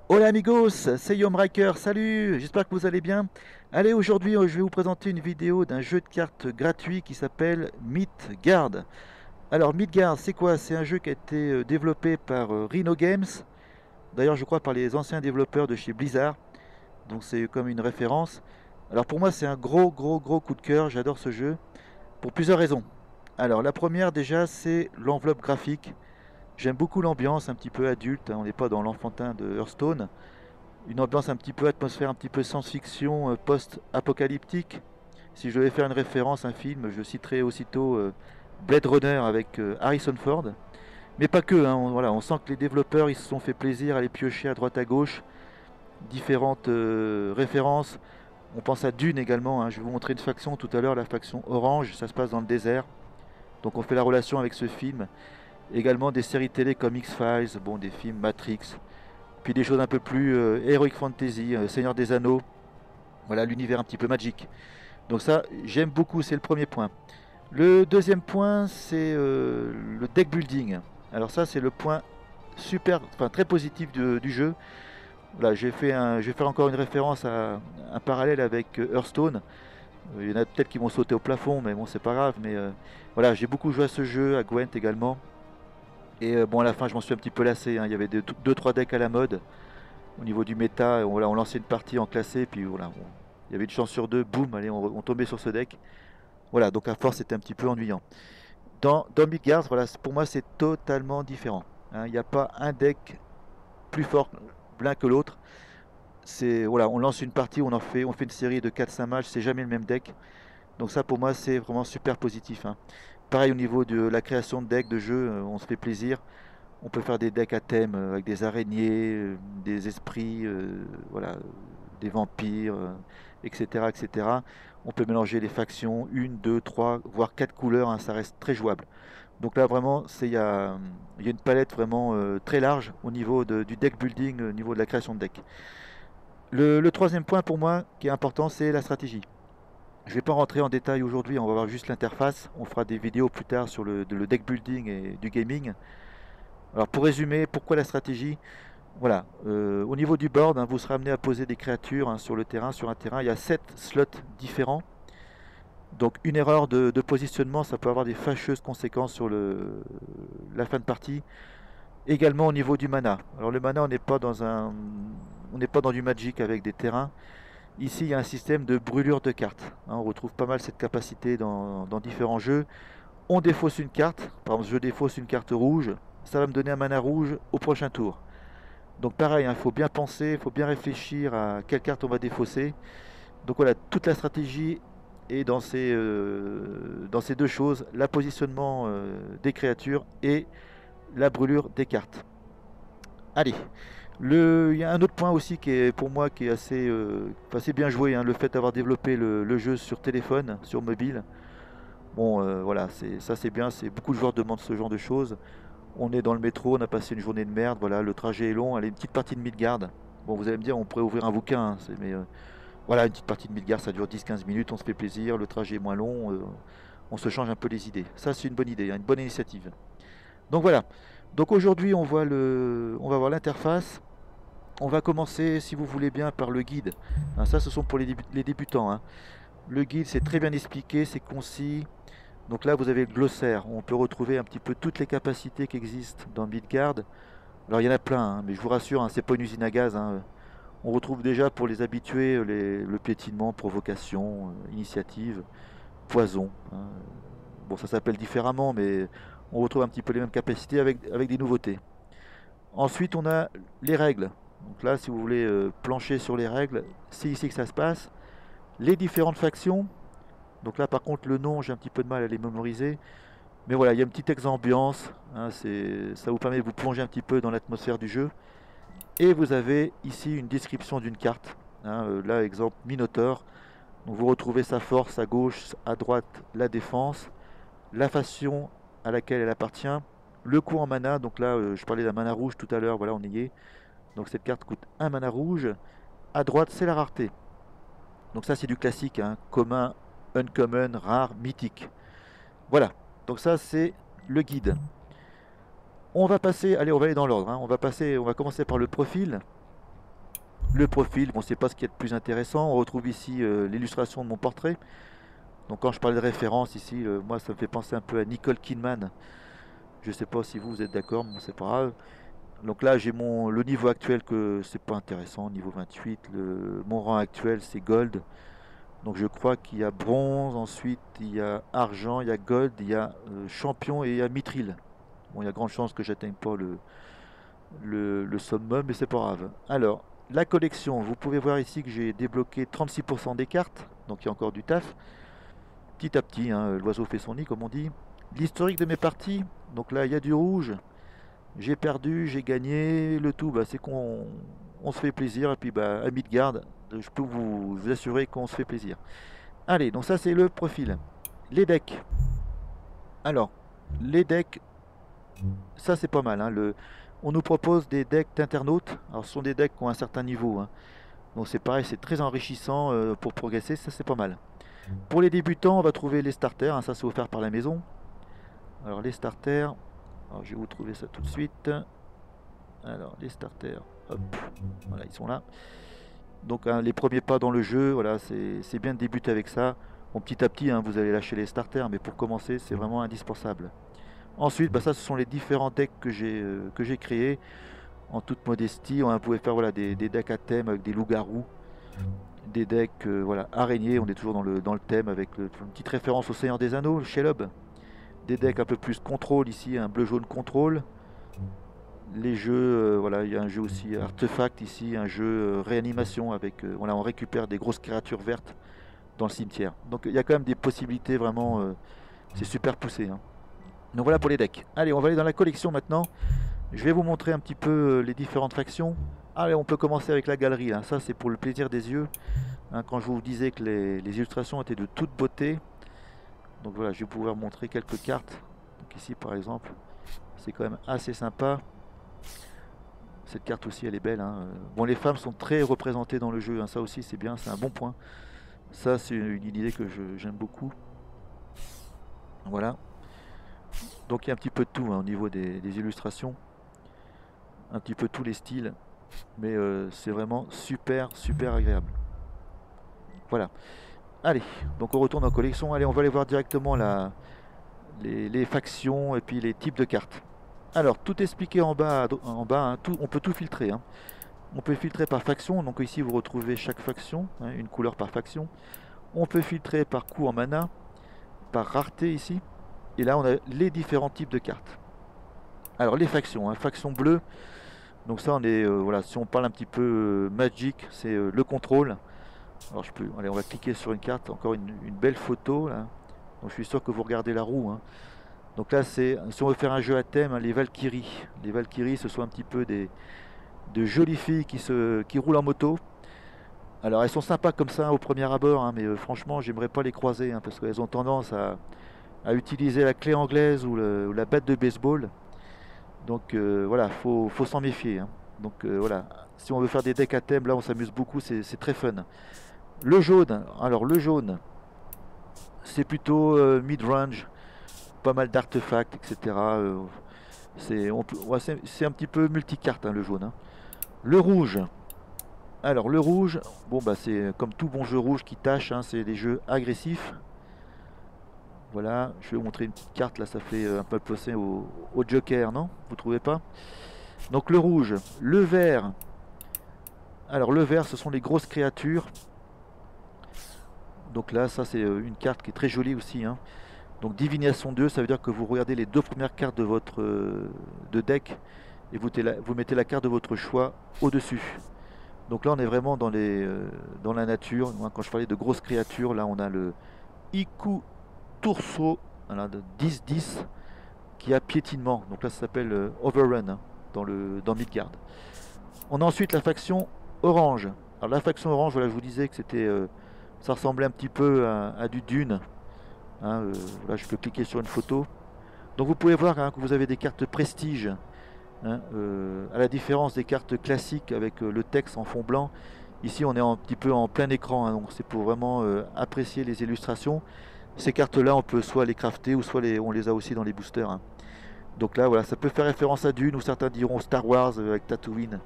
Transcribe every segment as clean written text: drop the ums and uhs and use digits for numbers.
Hola amigos, c'est Yomriker, salut, j'espère que vous allez bien. Allez, aujourd'hui je vais vous présenter une vidéo d'un jeu de cartes gratuit qui s'appelle Midgard. Alors Midgard, c'est quoi? C'est un jeu qui a été développé par Rhino Games, d'ailleurs je crois par les anciens développeurs de chez Blizzard, donc c'est comme une référence. Alors pour moi c'est un gros coup de cœur, j'adore ce jeu, pour plusieurs raisons. Alors la première déjà c'est l'enveloppe graphique, j'aime beaucoup l'ambiance un petit peu adulte, hein, on n'est pas dans l'enfantin de Hearthstone. Une ambiance un petit peu atmosphère, un petit peu science-fiction, post-apocalyptique. Si je devais faire une référence à un film, je citerais aussitôt Blade Runner avec Harrison Ford. Mais pas que, hein, voilà, on sent que les développeurs ils se sont fait plaisir à les piocher à droite à gauche. Différentes références. On pense à Dune également, hein. Je vais vous montrer une faction tout à l'heure, la faction Orange, ça se passe dans le désert. Donc on fait la relation avec ce film. Également des séries télé comme X-Files, bon, des films Matrix, puis des choses un peu plus Heroic Fantasy, Seigneur des Anneaux, voilà l'univers un petit peu magique. Donc ça, j'aime beaucoup, c'est le premier point. Le deuxième point, c'est le deck building. Alors ça, c'est le point super, enfin très positif du jeu. Voilà, je vais faire encore une référence à un parallèle avec Hearthstone. Il y en a peut-être qui vont sauter au plafond, mais bon, c'est pas grave. Mais voilà, j'ai beaucoup joué à ce jeu, à Gwent également. Et bon, à la fin, je m'en suis un petit peu lassé, hein. Il y avait deux, trois decks à la mode. Au niveau du méta, voilà, on lançait une partie en classé, puis voilà, il y avait une chance sur deux, boum, allez, on tombait sur ce deck. Voilà, donc à force, c'était un petit peu ennuyant. Dans Midgard, voilà, pour moi, c'est totalement différent, hein. Il n'y a pas un deck plus fort l'un que l'autre. C'est voilà, on lance une partie, on fait une série de 4-5 matchs, c'est jamais le même deck. Donc ça, pour moi, c'est vraiment super positif, hein. Pareil au niveau de la création de decks de jeu, on se fait plaisir. On peut faire des decks à thème avec des araignées, des esprits, voilà, des vampires, etc., etc. On peut mélanger les factions, une, deux, trois, voire quatre couleurs, hein, ça reste très jouable. Donc là vraiment, il y a une palette vraiment très large au niveau du deck building, au niveau de la création de deck. Le troisième point pour moi qui est important, c'est la stratégie. Je ne vais pas rentrer en détail aujourd'hui, on va voir juste l'interface. On fera des vidéos plus tard sur le deck building et du gaming. Alors pour résumer, pourquoi la stratégie? Voilà, au niveau du board, hein, vous serez amené à poser des créatures, hein, sur le terrain, sur un terrain. Il y a 7 slots différents. Donc une erreur de positionnement, ça peut avoir des fâcheuses conséquences sur la fin de partie. Également au niveau du mana. Alors le mana, on n'est pas dans du Magic avec des terrains. Ici, il y a un système de brûlure de cartes, hein. On retrouve pas mal cette capacité dans différents jeux. On défausse une carte. Par exemple, je défausse une carte rouge. Ça va me donner un mana rouge au prochain tour. Donc pareil, il faut bien penser, il faut bien réfléchir à quelle carte on va défausser. Donc voilà, toute la stratégie est dans ces deux choses, la positionnement des créatures et la brûlure des cartes. Allez, il y a un autre point aussi qui est pour moi qui est assez bien joué, hein, le fait d'avoir développé le jeu sur téléphone, sur mobile. Bon, voilà, ça c'est bien, beaucoup de joueurs demandent ce genre de choses. On est dans le métro, on a passé une journée de merde, voilà, le trajet est long, allez, une petite partie de Midgard. Bon, vous allez me dire, on pourrait ouvrir un bouquin, hein, mais voilà, une petite partie de Midgard, ça dure 10-15 minutes, on se fait plaisir, le trajet est moins long, on se change un peu les idées. Ça, c'est une bonne idée, hein, une bonne initiative. Donc voilà. Donc aujourd'hui, on va voir l'interface. On va commencer, si vous voulez bien, par le guide. Hein, ça, ce sont pour les débutants, hein. Le guide, c'est très bien expliqué, c'est concis. Donc là, vous avez le glossaire. On peut retrouver un petit peu toutes les capacités qui existent dans Midgard. Alors il y en a plein, hein, mais je vous rassure, hein, c'est pas une usine à gaz, hein. On retrouve déjà pour les habitués le piétinement, provocation, initiative, poison, hein. Bon, ça s'appelle différemment, mais on retrouve un petit peu les mêmes capacités avec des nouveautés. Ensuite, on a les règles. Donc là, si vous voulez plancher sur les règles, c'est ici que ça se passe. Les différentes factions. Donc là, par contre, le nom, j'ai un petit peu de mal à les mémoriser. Mais voilà, il y a un petit texte ambiance, hein, ça vous permet de vous plonger un petit peu dans l'atmosphère du jeu. Et vous avez ici une description d'une carte, hein, là, exemple Minotaur. Donc vous retrouvez sa force à gauche, à droite, la défense, la faction à laquelle elle appartient, le coût en mana. Donc là, je parlais d'un mana rouge tout à l'heure, voilà, on y est. Donc cette carte coûte un mana rouge. À droite, c'est la rareté. Donc ça, c'est du classique, hein, commun, uncommon, rare, mythique. Voilà. Donc ça, c'est le guide. On va passer, allez, on va aller dans l'ordre, hein. On va commencer par le profil. Le profil, bon, c'est pas ce qui est le plus intéressant. On retrouve ici l'illustration de mon portrait. Donc quand je parle de référence ici, moi ça me fait penser un peu à Nicole Kidman. Je sais pas si vous êtes d'accord, mais bon, c'est pas grave. Donc là j'ai le niveau actuel que c'est pas intéressant, niveau 28. Mon rang actuel c'est gold. Donc je crois qu'il y a bronze, ensuite il y a argent, il y a gold, il y a champion et il y a mithril. Bon, il y a grande chance que j'atteigne pas le summum, mais c'est pas grave. Alors, la collection, vous pouvez voir ici que j'ai débloqué 36% des cartes, donc il y a encore du taf. Petit à petit, hein, l'oiseau fait son nid, comme on dit. L'historique de mes parties, donc là il y a du rouge, j'ai perdu, j'ai gagné, le tout, bah, c'est qu'on se fait plaisir, et puis bah, à Midgard, je peux vous assurer qu'on se fait plaisir. Allez, donc ça c'est le profil. Les decks. Alors, les decks, ça c'est pas mal, hein, on nous propose des decks d'internautes. Alors ce sont des decks qui ont un certain niveau, hein. Donc c'est pareil, c'est très enrichissant pour progresser, ça c'est pas mal. Pour les débutants, on va trouver les starters, hein, ça c'est offert par la maison. Alors les starters, alors, je vais vous trouver ça tout de suite. Alors les starters, hop, voilà, ils sont là. Donc hein, les premiers pas dans le jeu, voilà, c'est bien de débuter avec ça. Bon, petit à petit, hein, vous allez lâcher les starters, mais pour commencer, c'est vraiment indispensable. Ensuite, bah, ça, ce sont les différents decks que j'ai créés. En toute modestie, on pouvait faire voilà, des decks à thème avec des loups-garous, des decks voilà, araignées, on est toujours dans le thème avec une petite référence au Seigneur des Anneaux, le Shelob. Des decks un peu plus contrôle ici, un bleu-jaune contrôle. Les jeux, voilà, il y a un jeu aussi artefact ici, un jeu réanimation avec, voilà, on récupère des grosses créatures vertes dans le cimetière. Donc il y a quand même des possibilités vraiment, c'est super poussé, hein. Donc voilà pour les decks. Allez, on va aller dans la collection maintenant. Je vais vous montrer un petit peu les différentes factions. Allez, on peut commencer avec la galerie, hein. Ça c'est pour le plaisir des yeux, hein, quand je vous disais que les illustrations étaient de toute beauté. Donc voilà, je vais pouvoir montrer quelques cartes. Donc ici par exemple, c'est quand même assez sympa. Cette carte aussi elle est belle, hein. Bon, les femmes sont très représentées dans le jeu, hein. Ça aussi c'est bien, c'est un bon point. Ça c'est une idée que j'aime beaucoup. Voilà. Donc il y a un petit peu de tout, hein, au niveau des illustrations. Un petit peu tous les styles. Mais c'est vraiment super agréable. Voilà. Allez, donc on retourne en collection. Allez, on va aller voir directement les factions et puis les types de cartes. Alors, tout expliqué en bas, hein, on peut tout filtrer, hein. On peut filtrer par faction. Donc ici, vous retrouvez chaque faction, hein, une couleur par faction. On peut filtrer par coût en mana, par rareté ici. Et là, on a les différents types de cartes. Alors, les factions, hein, faction bleue. Donc ça, on est, voilà, si on parle un petit peu Magic, c'est le contrôle. Alors allez, on va cliquer sur une carte, encore une belle photo là. Donc je suis sûr que vous regardez la roue, hein. Donc là, si on veut faire un jeu à thème, hein, les Valkyries. Les Valkyries, ce sont un petit peu de jolies filles qui roulent en moto. Alors elles sont sympas comme ça, hein, au premier abord, hein, mais franchement, j'aimerais pas les croiser, hein, parce qu'elles ont tendance à utiliser la clé anglaise ou la batte de baseball. Donc voilà, faut s'en méfier, hein. Donc voilà, si on veut faire des decks à thème, là on s'amuse beaucoup, c'est très fun. Le jaune, alors le jaune, c'est plutôt mid-range, pas mal d'artefacts, etc. Ouais, c'est un petit peu multicarte, hein, le jaune, hein. Le rouge, alors le rouge, bon bah c'est comme tout bon jeu rouge qui tâche, hein, c'est des jeux agressifs. Voilà, je vais vous montrer une petite carte, là ça fait un peu penser au Joker, non? Vous trouvez pas? Donc le rouge, le vert. Alors le vert, ce sont les grosses créatures. Donc là, ça c'est une carte qui est très jolie aussi, hein. Donc divination 2, ça veut dire que vous regardez les deux premières cartes de votre de deck et vous mettez la carte de votre choix au-dessus. Donc là, on est vraiment dans la nature. Moi, quand je parlais de grosses créatures, là on a le Iku Turso, voilà, de 10-10 qui a piétinement. Donc là, ça s'appelle Overrun, hein, dans Midgard. On a ensuite la faction orange. Alors la faction orange, voilà, je vous disais que ça ressemblait un petit peu à du Dune, hein, là, je peux cliquer sur une photo. Donc vous pouvez voir, hein, que vous avez des cartes prestige, hein, à la différence des cartes classiques avec le texte en fond blanc. Ici, on est un petit peu en plein écran, hein, donc c'est pour vraiment apprécier les illustrations. Ces cartes-là, on peut soit les crafter ou soit on les a aussi dans les boosters, hein. Donc là, voilà, ça peut faire référence à Dune ou certains diront Star Wars avec Tatooine.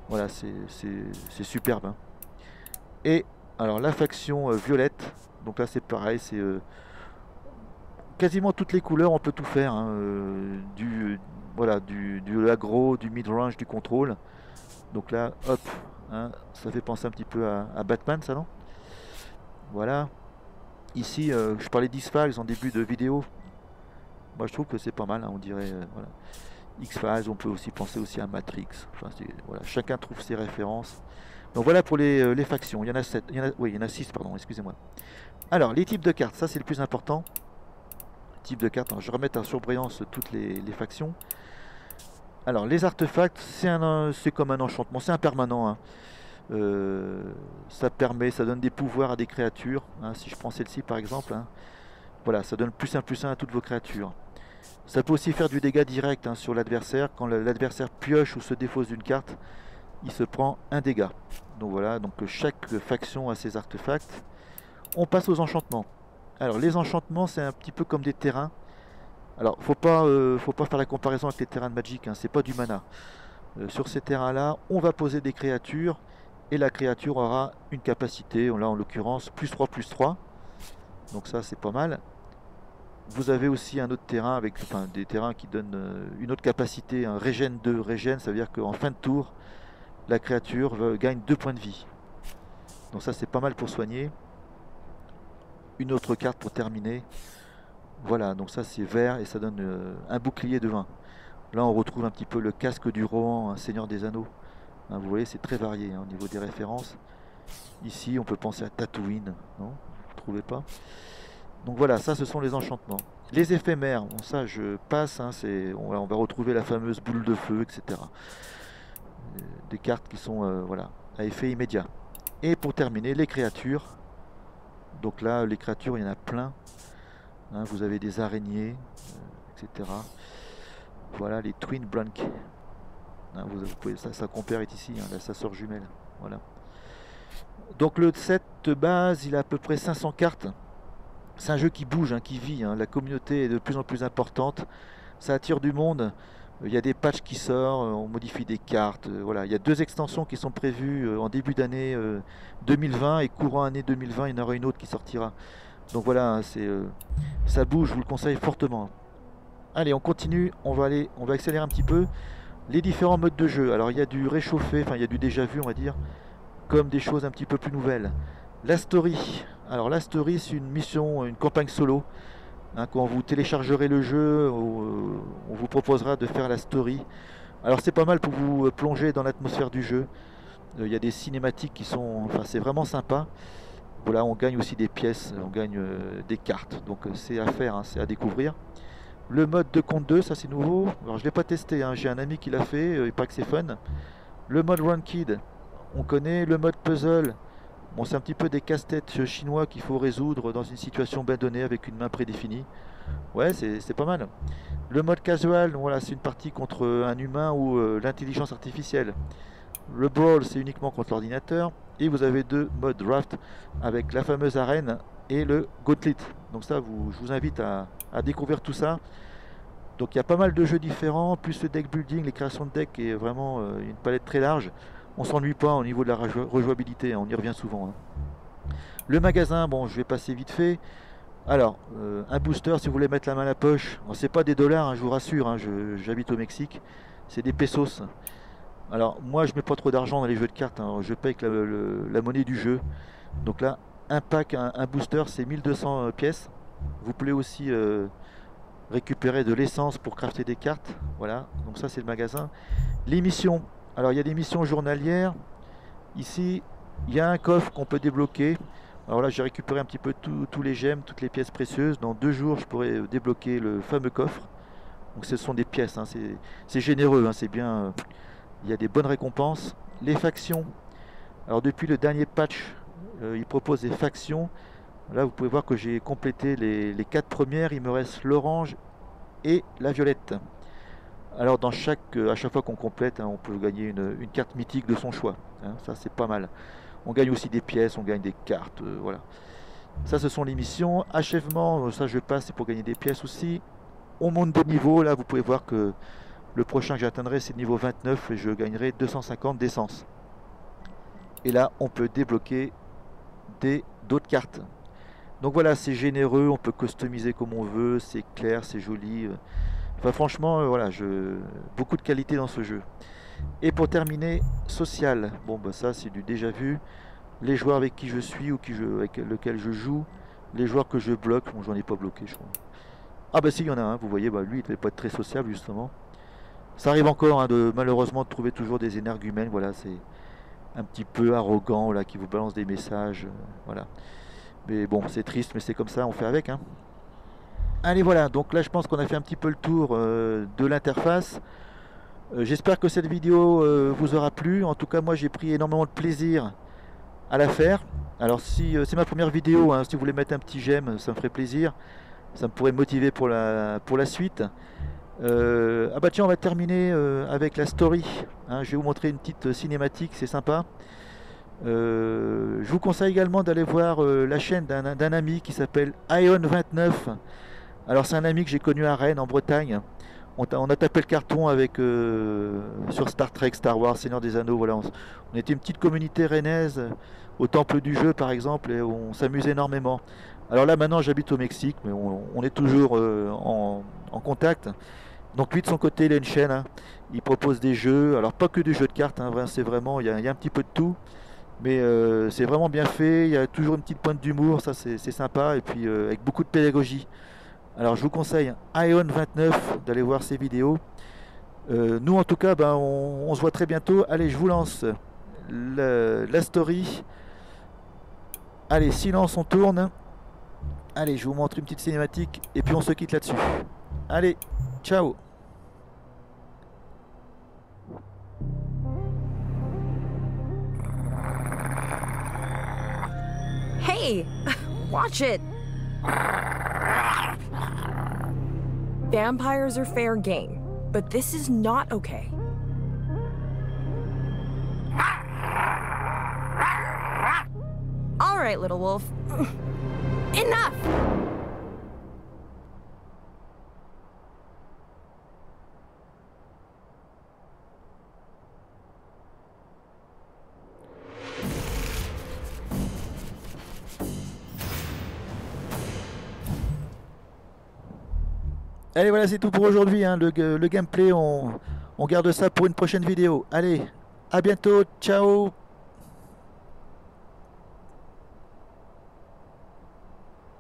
Voilà, c'est superbe, hein. Et alors la faction violette, donc là c'est pareil, c'est quasiment toutes les couleurs, on peut tout faire, hein, voilà, du aggro, du mid-range, du contrôle. Donc là, hop, hein, ça fait penser un petit peu à Batman, ça, non? Voilà. Ici, je parlais d'X-Files en début de vidéo. Moi, je trouve que c'est pas mal, hein, on dirait, voilà. X-Files, on peut aussi penser aussi à Matrix. Enfin, voilà, chacun trouve ses références. Donc voilà pour les factions. Il y en a 7, oui, il y en a 6, pardon, excusez-moi. Alors, les types de cartes, ça c'est le plus important. Type de cartes, alors, je vais remettre en surbrillance toutes les factions. Alors, les artefacts, c'est comme un enchantement, c'est impermanent, hein. Ça permet, ça donne des pouvoirs à des créatures, hein. Si je prends celle-ci par exemple, hein, voilà, ça donne +1/+1 à toutes vos créatures. Ça peut aussi faire du dégât direct, hein, sur l'adversaire. Quand l'adversaire pioche ou se défausse d'une carte, il se prend un dégât. Donc voilà, donc chaque faction a ses artefacts. On passe aux enchantements. Alors les enchantements, c'est un petit peu comme des terrains. Alors faut pas faire la comparaison avec les terrains de Magic, hein, c'est pas du mana. Sur ces terrains-là, on va poser des créatures et la créature aura une capacité, là en l'occurrence +3/+3. Donc ça c'est pas mal. Vous avez aussi un autre terrain avec, enfin, des terrains qui donnent une autre capacité, un régène 2, régène, ça veut dire qu'en fin de tour, la créature gagne 2 points de vie. Donc ça c'est pas mal pour soigner. Une autre carte pour terminer. Voilà, donc ça c'est vert et ça donne un bouclier de 20. Là on retrouve un petit peu le casque du Rohan, un Seigneur des Anneaux. Hein, vous voyez, c'est très varié, hein, au niveau des références. Ici on peut penser à Tatooine, non? Vous trouvez pas? Donc voilà, ça ce sont les enchantements. Les éphémères, bon, ça je passe, hein, on va retrouver la fameuse boule de feu, etc. Des cartes qui sont voilà, à effet immédiat. Et pour terminer, les créatures. Donc là, les créatures, il y en a plein. Hein, vous avez des araignées, etc. Voilà, les Twin Blank. Hein, vous pouvez, ça compère est ici, hein, sa sœur jumelle. Voilà. Donc le set de base, il a à peu près 500 cartes. C'est un jeu qui bouge, hein, qui vit, hein. La communauté est de plus en plus importante. Ça attire du monde. Il y a des patchs qui sortent, on modifie des cartes. Voilà. Il y a 2 extensions qui sont prévues en début d'année 2020 et courant année 2020, il y en aura une autre qui sortira. Donc voilà, ça bouge, je vous le conseille fortement. Allez, on continue, on va accélérer un petit peu. Les différents modes de jeu. Alors il y a du réchauffé, enfin il y a du déjà vu, on va dire, comme des choses un petit peu plus nouvelles. La story. Alors la story, c'est une mission, une campagne solo. Hein, quand vous téléchargerez le jeu, on vous proposera de faire la story. Alors c'est pas mal pour vous plonger dans l'atmosphère du jeu. Il y a des cinématiques qui sont, enfin c'est vraiment sympa. Voilà, on gagne aussi des pièces, on gagne des cartes. Donc c'est à faire, hein, c'est à découvrir. Le mode de compte 2, ça c'est nouveau. Alors je ne l'ai pas testé, hein, j'ai un ami qui l'a fait, il paraît que c'est fun. Le mode Ranked, on connaît. Le mode puzzle, bon, c'est un petit peu des casse-têtes chinois qu'il faut résoudre dans une situation bien donnée avec une main prédéfinie. Ouais, c'est pas mal. Le mode casual, voilà, c'est une partie contre un humain ou l'intelligence artificielle. Le brawl, c'est uniquement contre l'ordinateur. Et vous avez 2 modes draft avec la fameuse arène et le gauntlet. Donc ça, je vous invite à découvrir tout ça. Donc il y a pas mal de jeux différents, plus le deck building, les créations de deck est vraiment une palette très large. On s'ennuie pas au niveau de la rejouabilité, hein, on y revient souvent, hein. Le magasin, bon, je vais passer vite fait. Alors, un booster, si vous voulez mettre la main à la poche, c'est pas des dollars, hein, je vous rassure, hein, j'habite au Mexique, c'est des pesos. Alors, moi, je mets pas trop d'argent dans les jeux de cartes, hein, je paye avec la monnaie du jeu. Donc là, un pack, un booster, c'est 1200 pièces. Vous pouvez aussi récupérer de l'essence pour crafter des cartes. Voilà, donc ça, c'est le magasin. Les missions. Alors, il y a des missions journalières. Ici, il y a un coffre qu'on peut débloquer. Alors là, j'ai récupéré un petit peu tous les gemmes, toutes les pièces précieuses. Dans 2 jours, je pourrai débloquer le fameux coffre. Donc ce sont des pièces, hein, c'est généreux, hein, c'est bien. Il y a des bonnes récompenses. Les factions. Alors depuis le dernier patch, il propose des factions. Là, vous pouvez voir que j'ai complété les 4 premières. Il me reste l'orange et la violette. Alors à chaque fois qu'on complète, hein, on peut gagner une carte mythique de son choix, hein, ça c'est pas mal. On gagne aussi des pièces, on gagne des cartes, voilà. Ça ce sont les missions. Achèvement, ça je passe, c'est pour gagner des pièces aussi. On monte de niveau, là vous pouvez voir que Le prochain que j'atteindrai, c'est le niveau 29 et je gagnerai 250 d'essence. Et là, on peut débloquer d'autres cartes. Donc voilà, c'est généreux, on peut customiser comme on veut, c'est clair, c'est joli. Enfin franchement, voilà, beaucoup de qualité dans ce jeu. Et pour terminer, social. Bon bah ça c'est du déjà vu. Les joueurs avec qui je suis ou avec lequel je joue, les joueurs que je bloque, bon j'en ai pas bloqué je crois. Ah bah si, il y en a un, vous voyez, bah lui il devait pas être très sociable justement. Ça arrive encore hein, malheureusement de trouver toujours des énergumènes, voilà, c'est un petit peu arrogant là, qui vous balance des messages, voilà. Mais bon, c'est triste, mais c'est comme ça, on fait avec. Hein. Allez, voilà, donc là je pense qu'on a fait un petit peu le tour de l'interface. J'espère que cette vidéo vous aura plu. En tout cas, moi j'ai pris énormément de plaisir à la faire. Alors si c'est ma première vidéo, hein, si vous voulez mettre un petit j'aime, ça me ferait plaisir. Ça me pourrait me motiver pour la suite. Ah bah tiens, on va terminer avec la story. Hein, je vais vous montrer une petite cinématique, c'est sympa. Je vous conseille également d'aller voir la chaîne d'un ami qui s'appelle Ion29. Alors c'est un ami que j'ai connu à Rennes en Bretagne. On a tapé le carton avec sur Star Trek, Star Wars, Seigneur des Anneaux. Voilà, on était une petite communauté rennaise au Temple du Jeu par exemple et on s'amusait énormément. Alors là maintenant j'habite au Mexique mais on est toujours en contact. Donc lui de son côté il a une chaîne, hein. Il propose des jeux, alors pas que des jeux de cartes, hein, c'est vraiment, il y a un petit peu de tout. Mais c'est vraiment bien fait, il y a toujours une petite pointe d'humour, ça c'est sympa, et puis avec beaucoup de pédagogie. Alors je vous conseille Ion29 d'aller voir ses vidéos. Nous en tout cas, ben, on se voit très bientôt. Allez, je vous lance la story. Allez, silence, on tourne. Allez, je vous montre une petite cinématique, et puis on se quitte là-dessus. Allez, ciao. Hey, watch it! Vampires are fair game, but this is not okay. All right, little wolf. Enough! Allez, voilà, c'est tout pour aujourd'hui. Hein. Le gameplay, on garde ça pour une prochaine vidéo. Allez, à bientôt. Ciao.